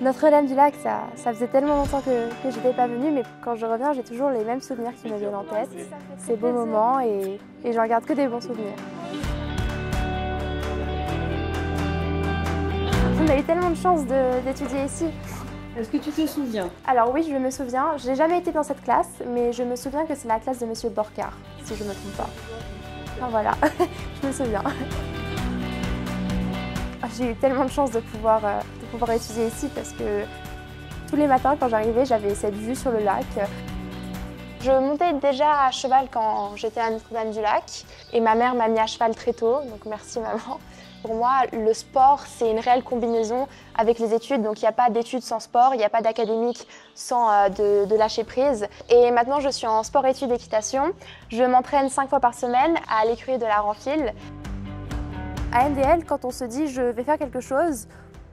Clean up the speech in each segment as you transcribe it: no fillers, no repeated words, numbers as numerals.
Notre-Dame-du-Lac, ça faisait tellement longtemps que je n'étais pas venue, mais quand je reviens, j'ai toujours les mêmes souvenirs qui me viennent en tête. Ces beaux moments et je regarde que des bons souvenirs. On a eu tellement de chance d'étudier ici. Est-ce que tu te souviens? Alors oui, je me souviens. Je n'ai jamais été dans cette classe, mais je me souviens que c'est la classe de Monsieur Borcard, si je ne me trompe pas. Enfin voilà, je me souviens. J'ai eu tellement de chance de pouvoir étudier ici parce que tous les matins quand j'arrivais, j'avais cette vue sur le lac. Je montais déjà à cheval quand j'étais à Notre-Dame-du-Lac et ma mère m'a mis à cheval très tôt, donc merci maman. Pour moi, le sport, c'est une réelle combinaison avec les études, donc il n'y a pas d'études sans sport, il n'y a pas d'académique sans de lâcher prise. Et maintenant, je suis en sport-études équitation. Je m'entraîne 5 fois par semaine à l'écurie de la Renfil. À NDL, quand on se dit je vais faire quelque chose,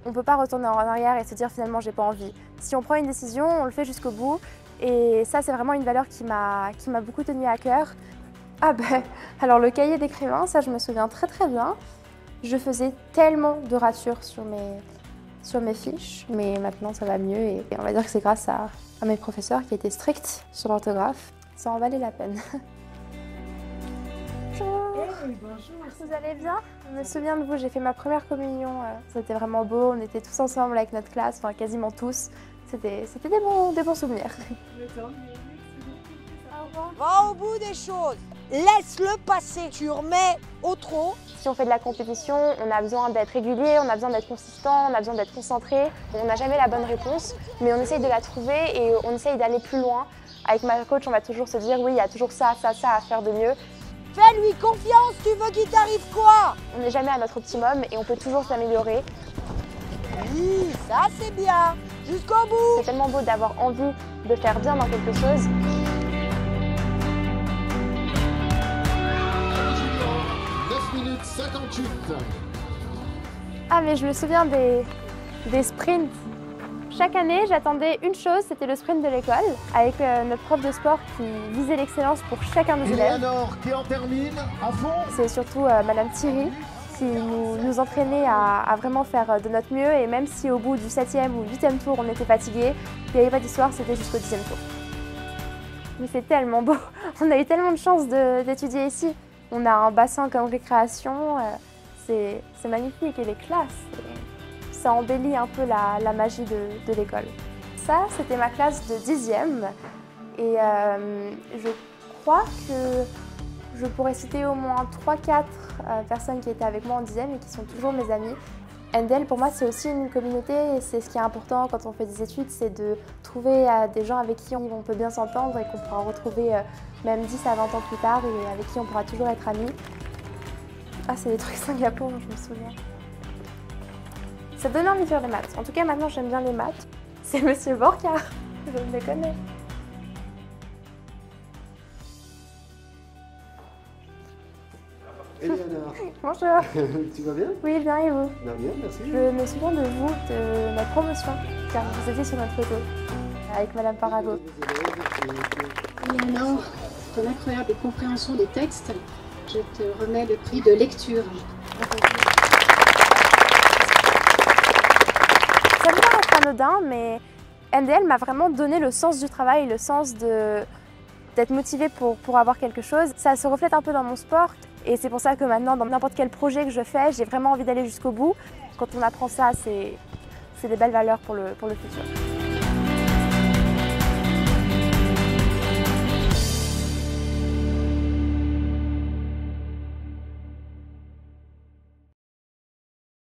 on ne peut pas retourner en arrière et se dire finalement j'ai pas envie. Si on prend une décision, on le fait jusqu'au bout. Et ça, c'est vraiment une valeur qui m'a beaucoup tenue à cœur. Ah ben, alors le cahier d'écrivain, ça je me souviens très bien. Je faisais tellement de ratures sur mes fiches, mais maintenant ça va mieux et on va dire que c'est grâce à mes professeurs qui étaient stricts sur l'orthographe. Ça en valait la peine. Bonjour. Vous allez bien? Je me souviens de vous, j'ai fait ma première communion, c'était vraiment beau, on était tous ensemble avec notre classe, enfin quasiment tous. C'était des bons souvenirs. Va au bout des choses, laisse-le passer, tu remets au trot. Si on fait de la compétition, on a besoin d'être régulier, on a besoin d'être consistant, on a besoin d'être concentré. On n'a jamais la bonne réponse, mais on essaye de la trouver et on essaye d'aller plus loin. Avec ma coach, on va toujours se dire oui, il y a toujours ça à faire de mieux. Fais-lui confiance, tu veux qu'il t'arrive quoi? On n'est jamais à notre optimum et on peut toujours s'améliorer. Oui, ça c'est bien, jusqu'au bout. C'est tellement beau d'avoir envie de faire bien dans quelque chose. 9 minutes 58. Ah mais je me souviens des sprints. Chaque année, j'attendais une chose, c'était le sprint de l'école, avec notre prof de sport qui visait l'excellence pour chacun des élèves. Eleanor qui en termine à fond. C'est surtout Madame Thierry qui nous entraînait à vraiment faire de notre mieux et même si au bout du 7e ou 8e tour on était fatigué, il n'y avait pas d'histoire, c'était jusqu'au 10e tour. Mais c'est tellement beau, on a eu tellement de chance d'étudier ici. On a un bassin comme récréation, c'est magnifique et les classes. Ça embellit un peu la magie de l'école. Ça, c'était ma classe de 10e et je crois que je pourrais citer au moins 3-4 personnes qui étaient avec moi en 10e et qui sont toujours mes amies. NDL, pour moi, c'est aussi une communauté et c'est ce qui est important quand on fait des études, c'est de trouver des gens avec qui on peut bien s'entendre et qu'on pourra retrouver même 10 à 20 ans plus tard et avec qui on pourra toujours être amis. Ah, c'est des trucs Singapour, je me souviens. Ça donne envie de faire des maths. En tout cas, maintenant, j'aime bien les maths. C'est Monsieur Borcard, je le connais. Eleanor. Bonjour. Tu vas bien? Oui, bien et vous? Bien, merci. Je me souviens de vous, de notre promotion, car vous étiez sur notre photo, avec Madame Parago. Eleanor, ton incroyable compréhension des textes, je te remets le prix de lecture. Ça me paraît être anodin, mais NDL m'a vraiment donné le sens du travail, le sens d'être motivée pour avoir quelque chose. Ça se reflète un peu dans mon sport et c'est pour ça que maintenant, dans n'importe quel projet que je fais, j'ai vraiment envie d'aller jusqu'au bout. Quand on apprend ça, c'est des belles valeurs pour le futur.